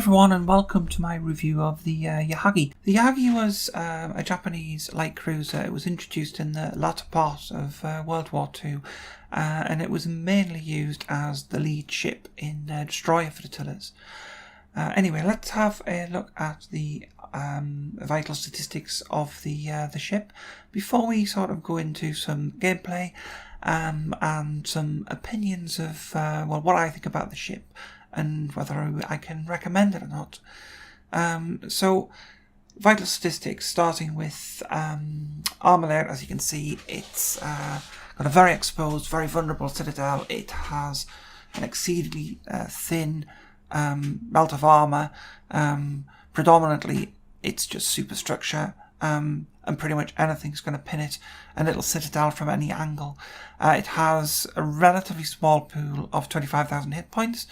everyone and welcome to my review of the Yahagi. The Yahagi was a Japanese light cruiser. It was introduced in the latter part of World War II and it was mainly used as the lead ship in destroyer flotillas. Anyway, let's have a look at the vital statistics of the ship before we sort of go into some gameplay and some opinions of what I think about the ship and whether I can recommend it or not. So, vital statistics, starting with armour layer. As you can see, it's got a very exposed, very vulnerable citadel. It has an exceedingly thin belt of armour. Predominantly, it's just superstructure, and pretty much anything's going to pin it, a little citadel from any angle. It has a relatively small pool of 25,000 hit points,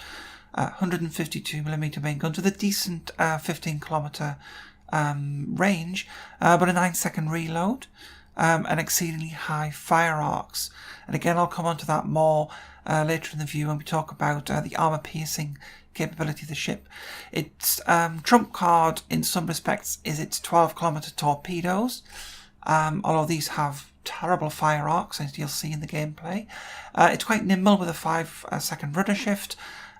152mm main guns with a decent 15km range, but a 9-second reload, and exceedingly high fire arcs. And again, I'll come on to that more later in the view when we talk about the armour piercing capability of the ship. Its trump card in some respects is its 12km torpedoes, although these have terrible fire arcs, as you'll see in the gameplay. It's quite nimble with a 5-second rudder shift,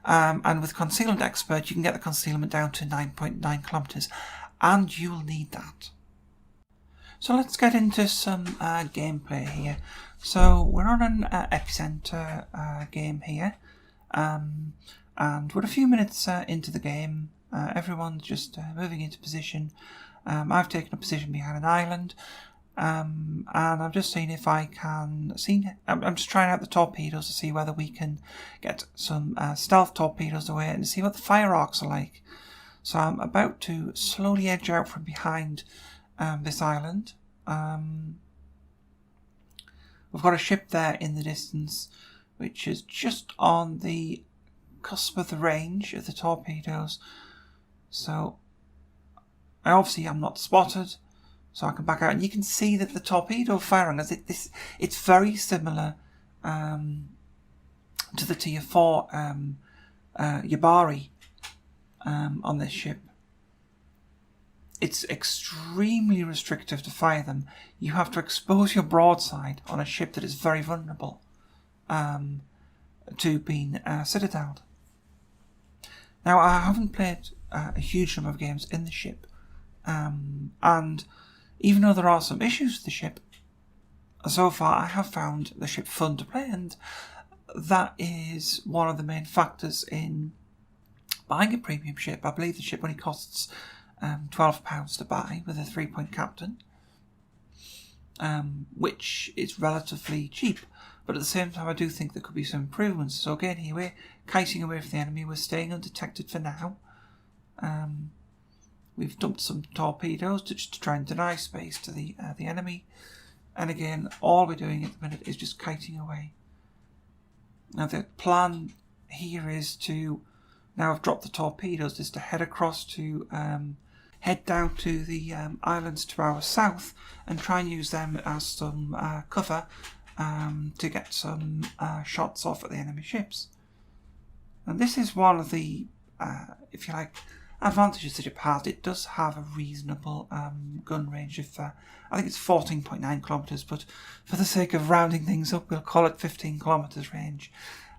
and with Concealment Expert you can get the concealment down to 9.9km, and you'll need that. So let's get into some gameplay here. So we're on an Epicenter game here, and we're a few minutes into the game. Everyone's just moving into position. I've taken a position behind an island, and I'm just seeing if I can I'm just trying out the torpedoes to see whether we can get some stealth torpedoes away and see what the fire arcs are like. So I'm about to slowly edge out from behind this island. We've got a ship there in the distance which is just on the cusp of the range of the torpedoes, so I obviously am not spotted, so I can back out, and you can see that the torpedo firing it's very similar to the Tier 4 Yabari on this ship. It's extremely restrictive to fire them. You have to expose your broadside on a ship that is very vulnerable to being citadeled. Now, I haven't played a huge number of games in the ship, and even though there are some issues with the ship, so far I have found the ship fun to play, and that is one of the main factors in buying a premium ship. I believe the ship only costs £12 to buy with a 3-point captain, which is relatively cheap. But at the same time, I do think there could be some improvements. So again, here we're kiting away from the enemy. We're staying undetected for now. We've dumped some torpedoes to try and deny space to the enemy. And again, all we're doing at the minute is just kiting away. Now the plan here is to, now I've dropped the torpedoes, is to head across to head down to the islands to our south and try and use them as some cover to get some shots off at the enemy ships. And this is one of the, if you like, advantages the ship has. It does have a reasonable gun range of, I think it's 14.9km, but for the sake of rounding things up, we'll call it 15km range.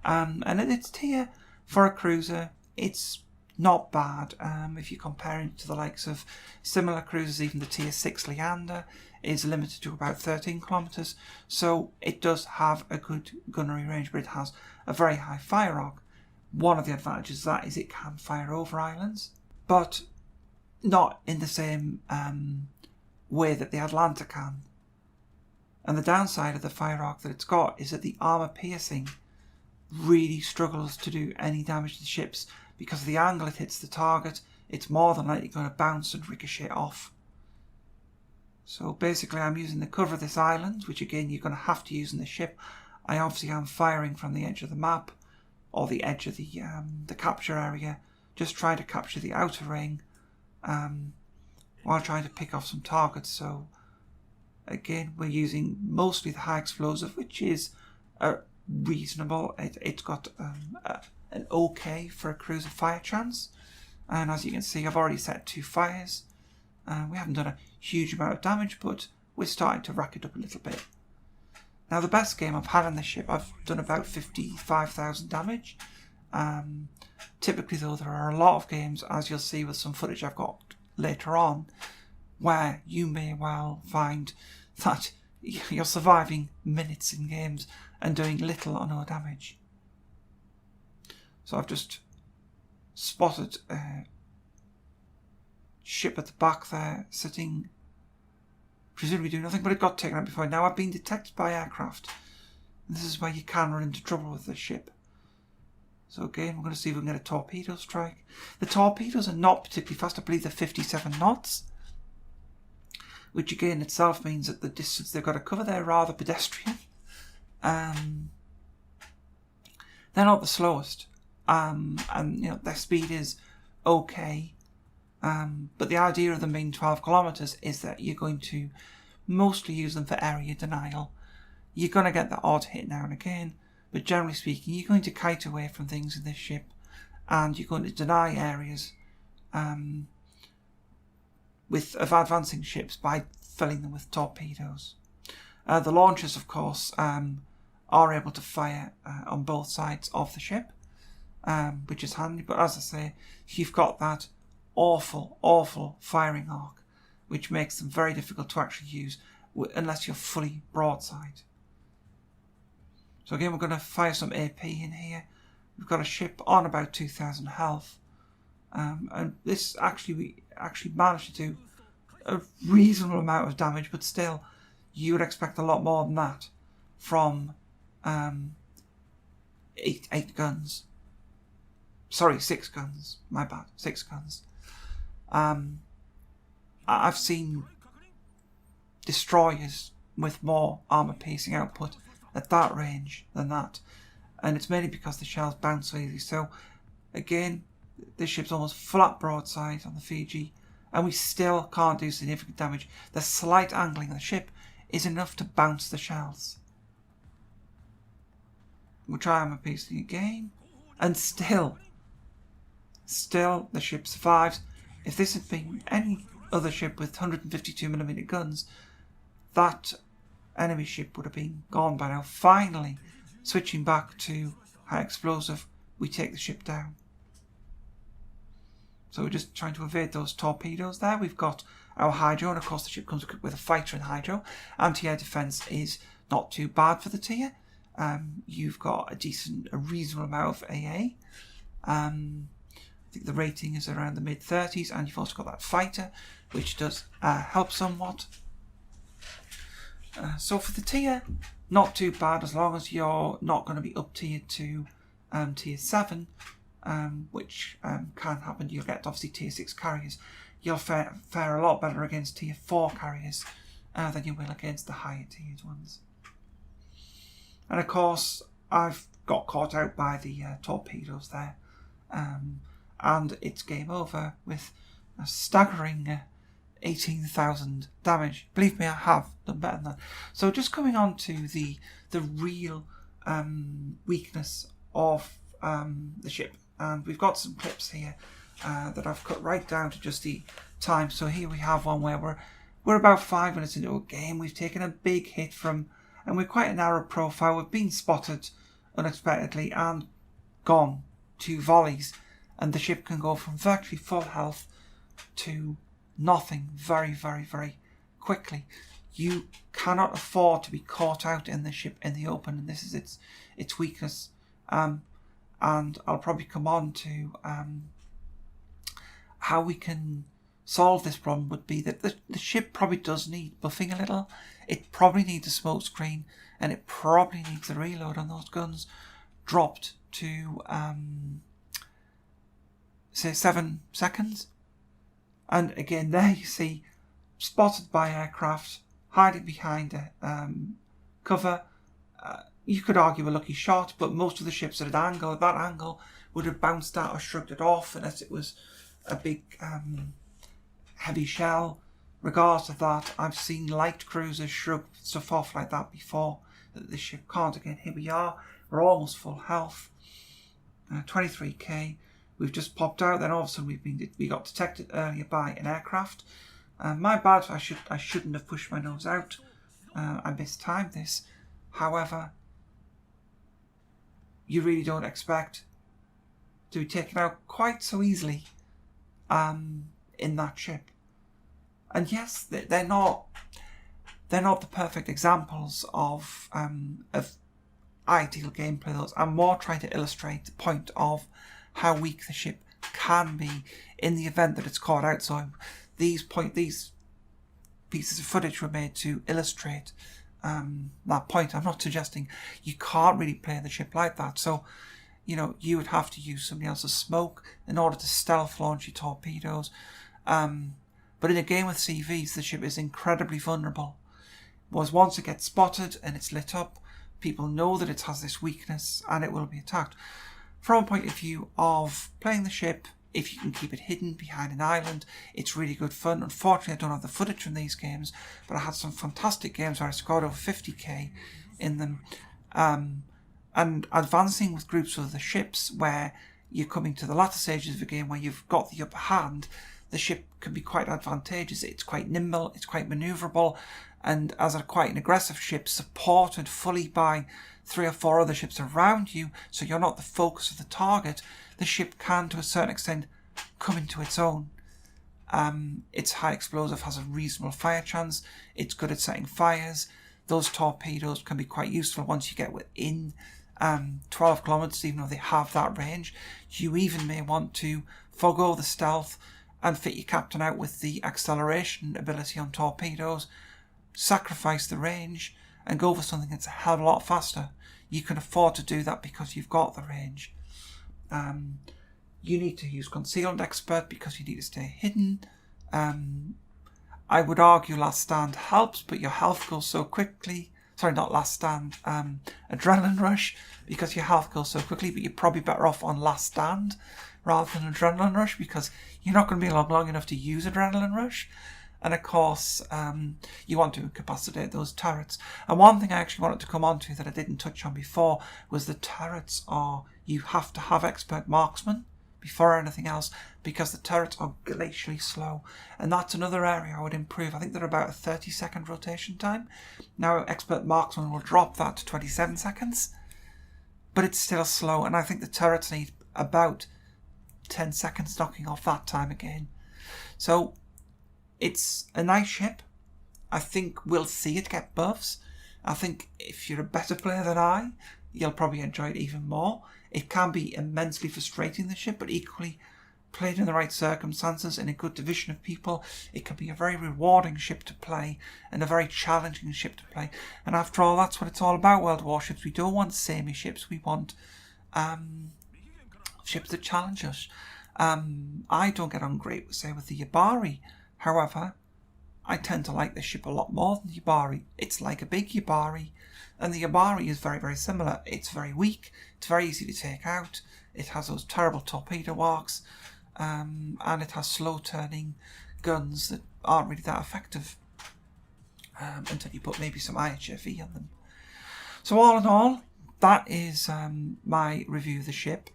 And at its tier for a cruiser, it's not bad. If you're comparing it to the likes of similar cruisers, even the Tier 6 Leander is limited to about 13km, so it does have a good gunnery range, but it has a very high fire arc. One of the advantages of that is it can fire over islands, but not in the same way that the Atlanta can. And the downside of the fire arc that it's got is that the armour piercing really struggles to do any damage to the ships, because of the angle it hits the target. It's more than likely going to bounce and ricochet off. So basically I'm using the cover of this island, which again you're going to have to use in the ship. I obviously am firing from the edge of the map, or the edge of the capture area, just trying to capture the outer ring while trying to pick off some targets. So again, we're using mostly the high explosive, which is reasonable. It's got an okay for a cruiser fire chance. And as you can see, I've already set 2 fires. We haven't done a huge amount of damage, but we're starting to rack it up a little bit. Now, the best game I've had on this ship, I've done about 55,000 damage. Typically, though, there are a lot of games, as you'll see with some footage I've got later on, where you may well find that you're surviving minutes in games and doing little or no damage. So I've just spotted a ship at the back there, sitting, presumably doing nothing, but it got taken out before. Now I've been detected by aircraft. And this is where you can run into trouble with the ship. So again, we're going to see if we can get a torpedo strike. The torpedoes are not particularly fast. I believe they're 57 knots. Which again itself means that the distance they've got to cover, they're rather pedestrian. They're not the slowest. And you know, their speed is okay. But the idea of them being 12 kilometres is that you're going to mostly use them for area denial. You're going to get the odd hit now and again, but generally speaking, you're going to kite away from things in this ship, and you're going to deny areas of advancing ships by filling them with torpedoes. The launchers, of course, are able to fire on both sides of the ship, which is handy, but as I say, you've got that awful firing arc, which makes them very difficult to actually use unless you're fully broadside. So again, we're going to fire some AP in here. We've got a ship on about 2,000 health, and this we actually managed to do a reasonable amount of damage, but still, you would expect a lot more than that from 8 guns. Sorry, 6 guns. My bad. 6 guns. I've seen destroyers with more armour-piercing output at that range than that. And it's mainly because the shells bounce so easily. So, again, this ship's almost flat broadside on the Fiji, and we still can't do significant damage. The slight angling of the ship is enough to bounce the shells. We'll try armour-piercing again, and still the ship survives. If this had been any other ship with 152mm guns, that enemy ship would have been gone by now. Finally, switching back to high explosive, we take the ship down. So we're just trying to evade those torpedoes there. We've got our hydro, and of course the ship comes equipped with a fighter and hydro. Anti-air defence is not too bad for the tier. You've got a reasonable amount of AA. I think the rating is around the mid-30s, and you've also got that fighter, which does help somewhat. So for the tier, not too bad, as long as you're not going to be up tiered to tier 7, which can happen. You'll get obviously tier 6 carriers. You'll fare a lot better against tier 4 carriers than you will against the higher tiered ones. And of course, I've got caught out by the torpedoes there. And it's game over with a staggering 18,000 damage. Believe me, I have done better than that. So just coming on to the real weakness of the ship. And we've got some clips here that I've cut right down to just the time. So here we have one where we're about 5 minutes into a game. We've taken a big hit from, and we're quite a narrow profile. We've been spotted unexpectedly and gone 2 volleys. And the ship can go from virtually full health to nothing very, very, very quickly. You cannot afford to be caught out in the ship in the open, and this is its weakness. And I'll probably come on to how we can solve this problem. Would be that the ship probably does need buffing a little. It probably needs a smoke screen, and it probably needs a reload on those guns dropped to say 7 seconds. And again, there you see, spotted by aircraft, hiding behind cover. You could argue a lucky shot, but most of the ships at that angle would have bounced out or shrugged it off unless it was a big heavy shell. Regardless of that, I've seen light cruisers shrug stuff off like that before, that the ship can't. Again, here we are, we're almost full health. 23k. we've just popped out. Then all of a sudden we got detected earlier by an aircraft. My bad. I shouldn't have pushed my nose out. I mistimed this. However, you really don't expect to be taken out quite so easily in that ship. And yes, they're not the perfect examples of ideal gameplay. Those I'm more trying to illustrate the point of how weak the ship can be in the event that it's caught out. So these pieces of footage were made to illustrate that point. I'm not suggesting you can't really play the ship like that. So, you would have to use somebody else's smoke in order to stealth launch your torpedoes. But in a game with CVs, the ship is incredibly vulnerable. Because once it gets spotted and it's lit up, people know that it has this weakness and it will be attacked. From a point of view of playing the ship, if you can keep it hidden behind an island, it's really good fun. Unfortunately, I don't have the footage from these games, but I had some fantastic games where I scored over 50k in them. And advancing with groups of the ships where you're coming to the latter stages of the game where you've got the upper hand, the ship can be quite advantageous. It's quite nimble, it's quite manoeuvrable, and as quite an aggressive ship supported fully by 3 or 4 other ships around you, so you're not the focus of the target, the ship can, to a certain extent, come into its own. Its high explosive has a reasonable fire chance. It's good at setting fires. Those torpedoes can be quite useful once you get within 12 kilometers, even though they have that range. You even may want to forgo the stealth and fit your captain out with the acceleration ability on torpedoes, sacrifice the range, and go for something that's a hell of a lot faster. You can afford to do that because you've got the range. You need to use Concealed Expert because you need to stay hidden. I would argue Last Stand helps, but your health goes so quickly. Sorry, not Last Stand. Adrenaline Rush, because your health goes so quickly, but you're probably better off on Last Stand rather than Adrenaline Rush because you're not going to be long enough to use Adrenaline Rush. And of course, you want to incapacitate those turrets. And one thing I actually wanted to come on to that I didn't touch on before was the turrets you have to have Expert Marksman before anything else because the turrets are glacially slow. And that's another area I would improve. I think they're about a 30-second rotation time. Now, Expert Marksman will drop that to 27 seconds. But it's still slow, and I think the turrets need about 10 seconds knocking off that time again. So it's a nice ship. I think we'll see it get buffs. I think if you're a better player than I, you'll probably enjoy it even more. It can be immensely frustrating, the ship, but equally played in the right circumstances in a good division of people, it can be a very rewarding ship to play and a very challenging ship to play. And after all, that's what it's all about, World Warships. We don't want samey ships. We want ships that challenge us. I don't get on great, say, with the Yabari. However, I tend to like this ship a lot more than the Yabari. It's like a big Yabari, and the Yabari is very, very similar. It's very weak, it's very easy to take out, it has those terrible torpedo arcs, and it has slow-turning guns that aren't really that effective until you put maybe some IHFE on them. So all in all, that is my review of the ship.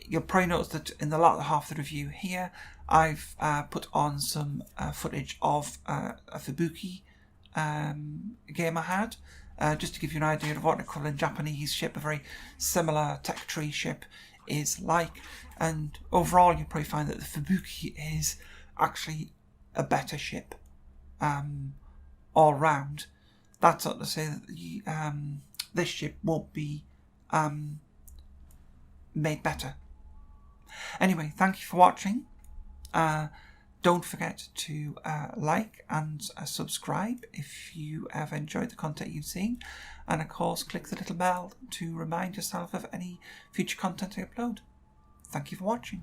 You'll probably notice that in the latter half of the review here, I've put on some footage of a Fubuki game I had, just to give you an idea of what an equivalent Japanese ship, a very similar tech tree ship, is like. And overall, you'll probably find that the Fubuki is actually a better ship all round. That's not to say that this ship won't be made better. Anyway, thank you for watching. Don't forget to like and subscribe if you have enjoyed the content you've seen, and of course click the little bell to remind yourself of any future content I upload. Thank you for watching.